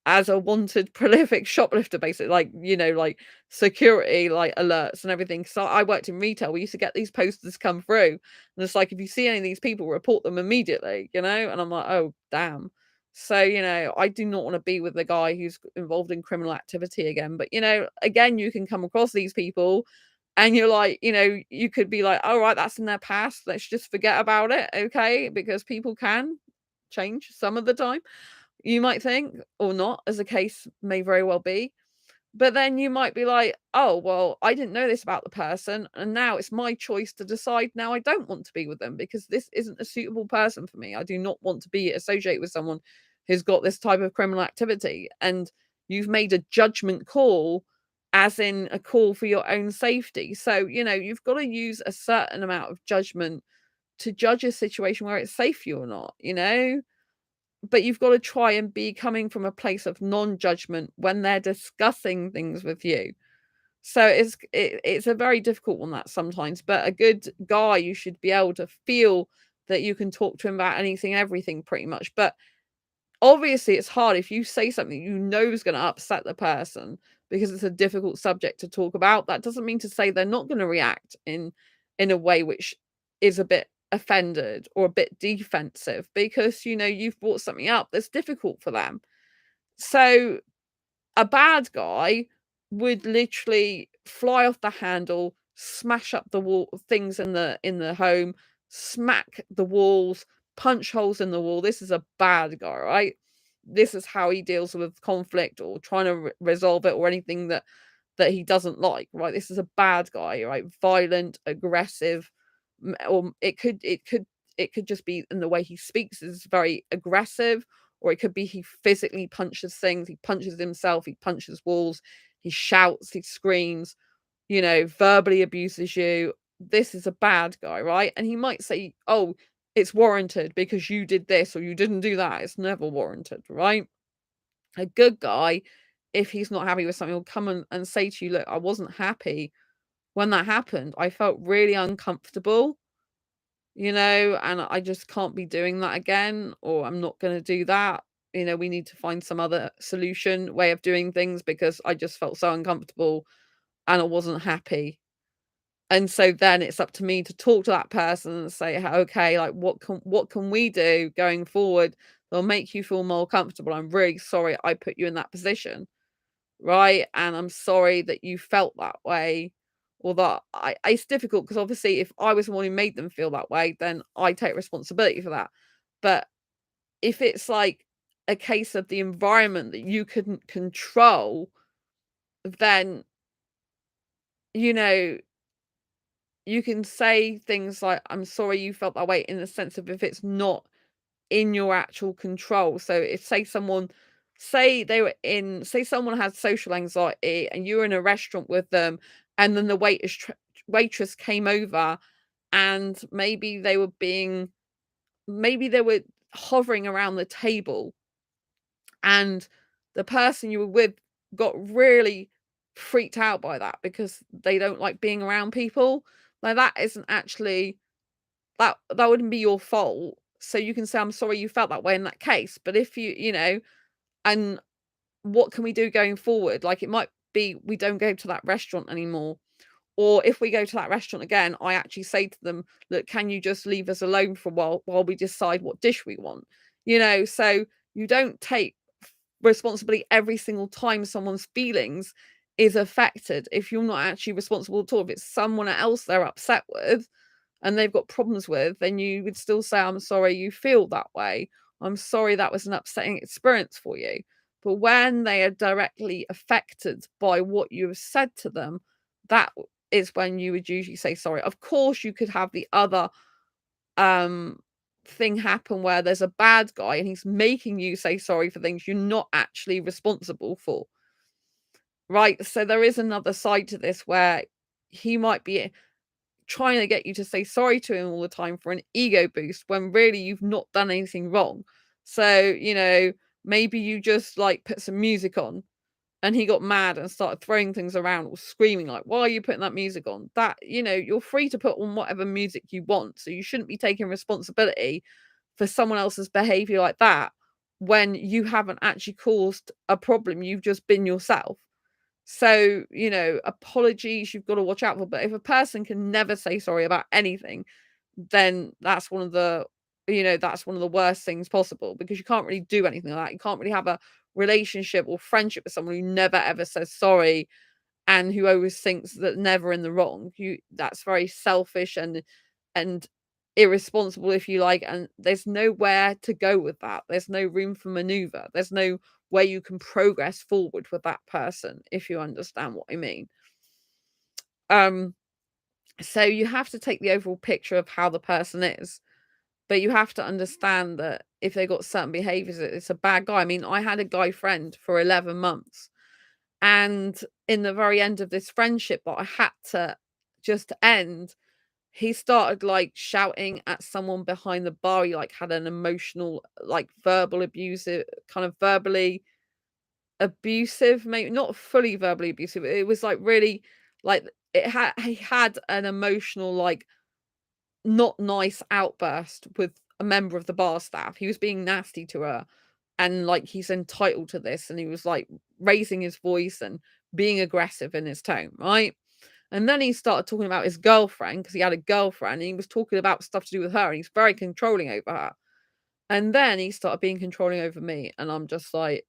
as a wanted prolific shoplifter, basically, like, like security, like, alerts and everything. So I worked in retail. We used to get these posters come through, and it's like, if you see any of these people, report them immediately, and I'm like, oh, damn. So, I do not want to be with the guy who's involved in criminal activity again. But, again, you can come across these people and you're like, you could be like, all right, that's in their past. Let's just forget about it. Okay. Because people can change some of the time, you might think, or not, as the case may very well be. But then you might be like, oh, well, I didn't know this about the person. And now it's my choice to decide, now I don't want to be with them because this isn't a suitable person for me. I do not want to be associated with someone who's got this type of criminal activity. And you've made a judgment call, as in a call for your own safety. So, you've got to use a certain amount of judgment to judge a situation where it's safe for you or not. But you've got to try and be coming from a place of non-judgment when they're discussing things with you. So it's a very difficult one, that sometimes, but a good guy, you should be able to feel that you can talk to him about anything and everything pretty much. But obviously it's hard if you say something is going to upset the person, because it's a difficult subject to talk about. That doesn't mean to say they're not going to react in a way which is a bit offended or a bit defensive, because you've brought something up that's difficult for them. So a bad guy would literally fly off the handle, smash up the wall things in the home, smack the walls, punch holes in the wall. This is a bad guy, right? This is how he deals with conflict or trying to resolve it, or anything that he doesn't like, right? This is a bad guy, right? Violent, aggressive, or it could just be in the way he speaks is very aggressive, or it could be he physically punches things, he punches himself, he punches walls, he shouts, he screams, verbally abuses you. This is a bad guy, right? And he might say, oh, it's warranted because you did this or you didn't do that. It's never warranted, right? A good guy, if he's not happy with something, will come and say to you, look, I wasn't happy when that happened. I felt really uncomfortable, and I just can't be doing that again, or I'm not going to do that. We need to find some other solution, way of doing things, because I just felt so uncomfortable and I wasn't happy. And so then it's up to me to talk to that person and say, okay, like, what can we do going forward that'll make you feel more comfortable? I'm really sorry I put you in that position, right? And I'm sorry that you felt that way, or that it's difficult because obviously if I was the one who made them feel that way, then I take responsibility for that. But if it's like a case of the environment that you couldn't control, then, you know, you can say things like, I'm sorry you felt that way, in the sense of if it's not in your actual control. So if say someone had social anxiety and you were in a restaurant with them, and then the waitress came over, and maybe they were hovering around the table, and the person you were with got really freaked out by that because they don't like being around people. Like, that isn't actually that wouldn't be your fault. So you can say, I'm sorry you felt that way in that case. But if and what can we do going forward? Like, it might be we don't go to that restaurant anymore. Or if we go to that restaurant again, I actually say to them, look, can you just leave us alone for a while we decide what dish we want? So you don't take responsibility every single time someone's feelings is affected. If you're not actually responsible at all, if it's someone else they're upset with and they've got problems with, then you would still say, I'm sorry you feel that way. I'm sorry that was an upsetting experience for you. But when they are directly affected by what you have said to them, that is when you would usually say sorry. Of course, you could have the other um thing happen where there's a bad guy and he's making you say sorry for things you're not actually responsible for. Right? So there is another side to this where he might be trying to get you to say sorry to him all the time for an ego boost when really you've not done anything wrong. So, maybe you just like put some music on and he got mad and started throwing things around or screaming like, why are you putting that music on? That, you're free to put on whatever music you want. So you shouldn't be taking responsibility for someone else's behavior like that when you haven't actually caused a problem. You've just been yourself. So, apologies you've got to watch out for. But if a person can never say sorry about anything, then that's one of the worst things possible, because you can't really do anything like that. You can't really have a relationship or friendship with someone who never ever says sorry and who always thinks that never in the wrong. That's very selfish and irresponsible, if you like, and there's nowhere to go with that. There's no room for maneuver. There's no way you can progress forward with that person, if you understand what I mean. So you have to take the overall picture of how the person is, but you have to understand that if they got certain behaviors, it's a bad guy. I mean, I had a guy friend for 11 months, and in the very end of this friendship that I had to just end, he started like shouting at someone behind the bar. He like had an emotional, like verbally abusive, maybe not fully verbally abusive. It was like really like he had an emotional, like, not nice outburst with a member of the bar staff. He was being nasty to her, and like he's entitled to this, and he was like raising his voice and being aggressive in his tone, right? And then he started talking about his girlfriend, because he had a girlfriend, and he was talking about stuff to do with her, and he's very controlling over her. And then he started being controlling over me, and I'm just like,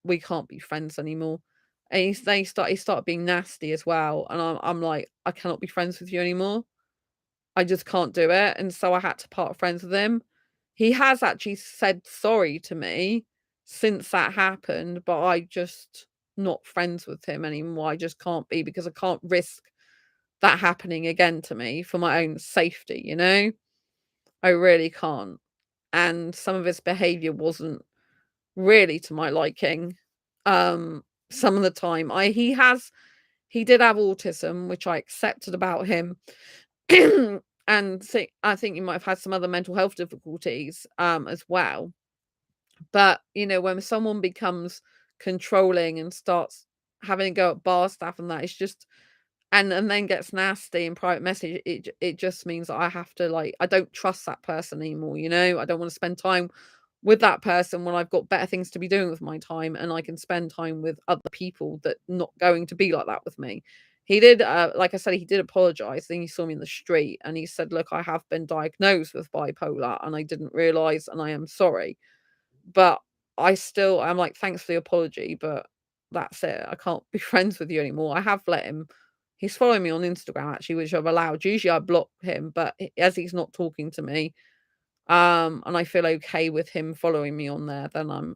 we can't be friends anymore. And he started being nasty as well, and I'm like, I cannot be friends with you anymore. I just can't do it, and so I had to part friends with him. He has actually said sorry to me since that happened, but I just not friends with him anymore. I just can't be, because I can't risk that happening again to me for my own safety, I really can't. And some of his behavior wasn't really to my liking. Some of the time, he did have autism, which I accepted about him. And I think he might have had some other mental health difficulties as well. But when someone becomes controlling and starts having to go at bar staff and that, it's just, and then gets nasty in private message, it just means that I have to, like, I don't trust that person anymore. I don't want to spend time with that person when I've got better things to be doing with my time, and I can spend time with other people that not going to be like that with me. He did, like I said, he did apologize. Then he saw me in the street and he said, look, I have been diagnosed with bipolar and I didn't realize, and I am sorry. But I'm like, thanks for the apology, but that's it. I can't be friends with you anymore. I have let him. He's following me on Instagram actually, which I've allowed. Usually I block him, but as he's not talking to me, and I feel okay with him following me on there, then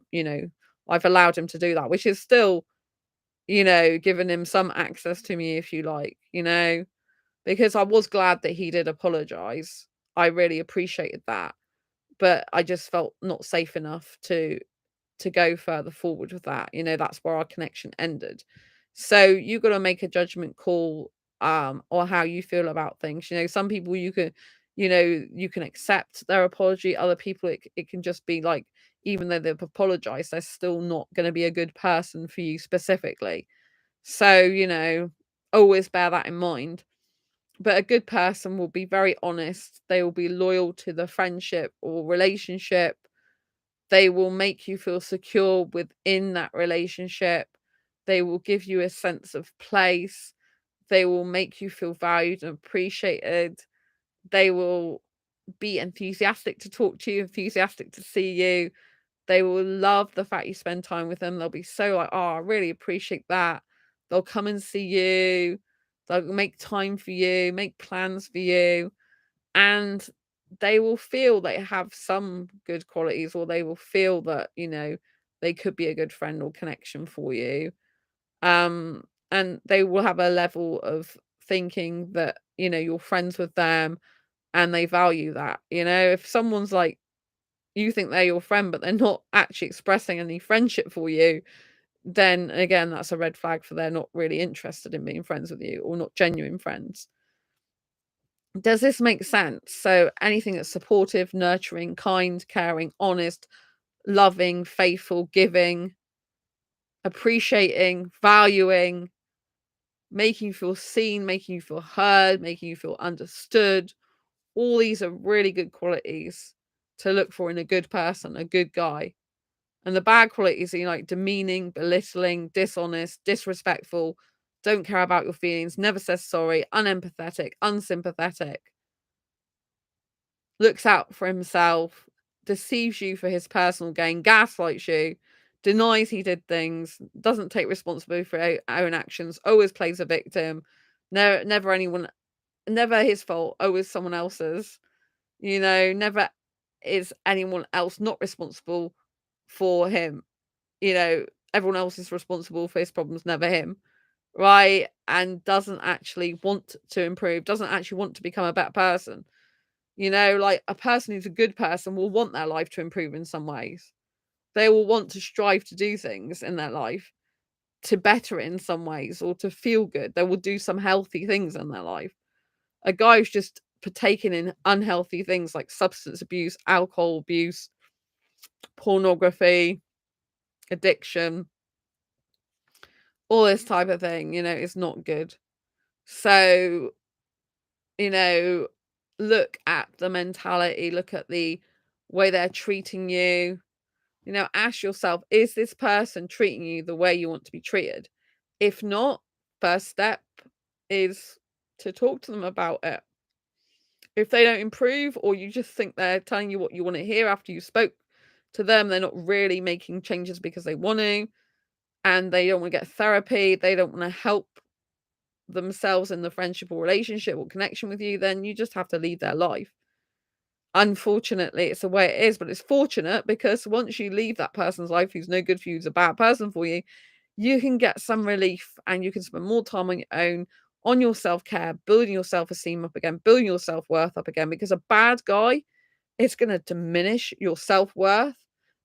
I've allowed him to do that, which is still, giving him some access to me, if you like, because I was glad that he did apologize. I really appreciated that, but I just felt not safe enough to go further forward with that. That's where our connection ended. So you got to make a judgment call, or how you feel about things. Some people you can accept their apology. Other people it can just be like, even though they've apologized, they're still not going to be a good person for you specifically. So, always bear that in mind. But a good person will be very honest. They will be loyal to the friendship or relationship. They will make you feel secure within that relationship. They will give you a sense of place. They will make you feel valued and appreciated. They will be enthusiastic to talk to you, enthusiastic to see you. They will love the fact you spend time with them. They'll be so like, oh, I really appreciate that. They'll come and see you. They'll make time for you, make plans for you. And they will feel they have some good qualities, or they will feel that, they could be a good friend or connection for you. And they will have a level of thinking that, you're friends with them and they value that. If someone's like, you think they're your friend, but they're not actually expressing any friendship for you, then again, that's a red flag for they're not really interested in being friends with you, or not genuine friends. Does this make sense? So anything that's supportive, nurturing, kind, caring, honest, loving, faithful, giving, appreciating, valuing, making you feel seen, making you feel heard, making you feel understood. All these are really good qualities to look for in a good person, a good guy. And the bad qualities are like demeaning, belittling, dishonest, disrespectful, don't care about your feelings, never says sorry, unempathetic, unsympathetic, looks out for himself, deceives you for his personal gain, gaslights you, denies he did things, doesn't take responsibility for own actions, always plays a victim, never his fault, always someone else's, never is anyone else not responsible for him, everyone else is responsible for his problems, never him, right? And doesn't actually want to improve, doesn't actually want to become a better person. Like a person who's a good person will want their life to improve in some ways. They will want to strive to do things in their life to better it in some ways, or to feel good. They will do some healthy things in their life. A guy who's just partaking in unhealthy things like substance abuse, alcohol abuse, pornography, addiction, all this type of thing, is not good. So, look at the mentality, look at the way they're treating you. Ask yourself, is this person treating you the way you want to be treated? If not, first step is to talk to them about it. If they don't improve, or you just think they're telling you what you want to hear after you spoke to them, they're not really making changes because they want to, and they don't want to get therapy, they don't want to help themselves in the friendship or relationship or connection with you, then you just have to leave their life. Unfortunately, it's the way it is, but it's fortunate because once you leave that person's life who's no good for you, who's a bad person for you, you can get some relief and you can spend more time on your own, on your self-care, building your self-esteem up again, building your self-worth up again, because a bad guy is going to diminish your self-worth.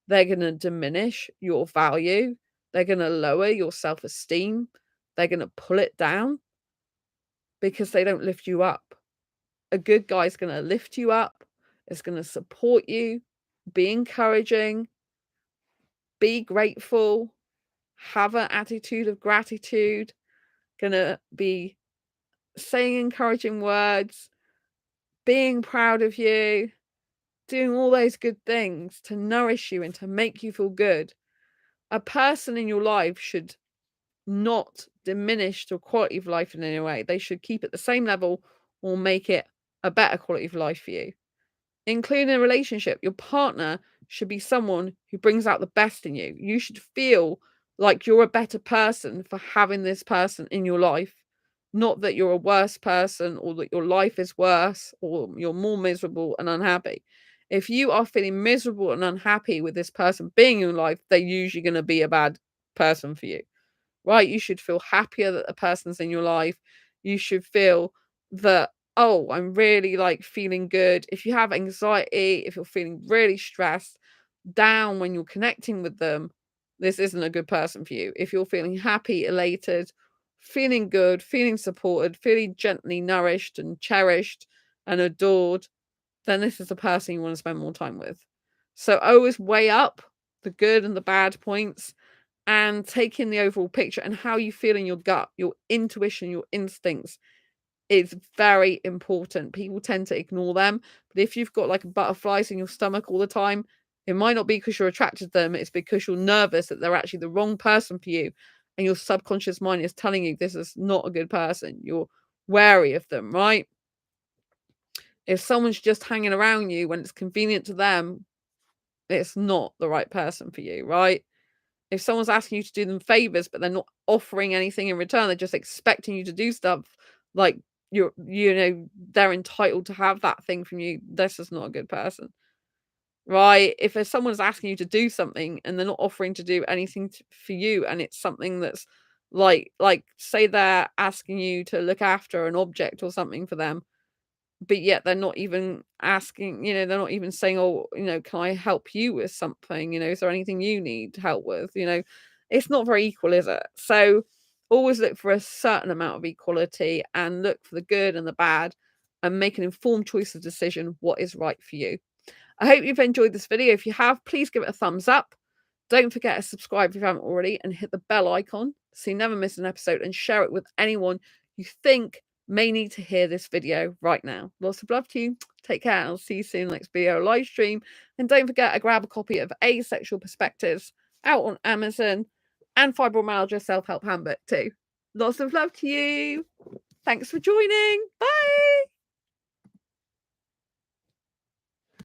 They're going to diminish your value. They're going to lower your self-esteem. They're going to pull it down because they don't lift you up. A good guy is going to lift you up. It's going to support you, be encouraging, be grateful, have an attitude of gratitude, going to be saying encouraging words, being proud of you, doing all those good things to nourish you and to make you feel good. A person in your life should not diminish the quality of life in any way. They should keep it the same level or make it a better quality of life for you. Including a relationship, your partner should be someone who brings out the best in you. You should feel like you're a better person for having this person in your life Not that you're a worse person or that your life is worse or you're more miserable and unhappy. If you are feeling miserable and unhappy with this person being in your life, they're usually going to be a bad person for you, right? You should feel happier that the person's in your life. You should feel that, oh, I'm really like feeling good. If you have anxiety, if you're feeling really stressed, down when you're connecting with them, this isn't a good person for you. If you're feeling happy, elated, feeling good, feeling supported, feeling gently nourished and cherished and adored, then this is the person you want to spend more time with. So always weigh up the good and the bad points and take in the overall picture and how you feel in your gut, your intuition, your instincts is very important. People tend to ignore them, but if you've got like butterflies in your stomach all the time, it might not be because you're attracted to them, it's because you're nervous that they're actually the wrong person for you, and your subconscious mind is telling you this is not a good person. You're wary of them, right? If someone's just hanging around you when it's convenient to them, it's not the right person for you, right? If someone's asking you to do them favors, but they're not offering anything in return, they're just expecting you to do stuff like they're entitled to have that thing from you. This is not a good person, right? If there's someone's asking you to do something and they're not offering to do anything for you, and it's something that's like say they're asking you to look after an object or something for them, but yet they're not even asking, they're not even saying, oh, can I help you with something? Is there anything you need help with? It's not very equal, is it? So always look for a certain amount of equality and look for the good and the bad and make an informed choice of decision what is right for you. I hope you've enjoyed this video. If you have, please give it a thumbs up. Don't forget to subscribe if you haven't already and hit the bell icon so you never miss an episode, and share it with anyone you think may need to hear this video right now. Lots of love to you. Take care. I'll see you soon in the next video live stream. And don't forget to grab a copy of Asexual Perspectives out on Amazon and Fibromyalgia Self-Help Handbook too. Lots of love to you. Thanks for joining. Bye.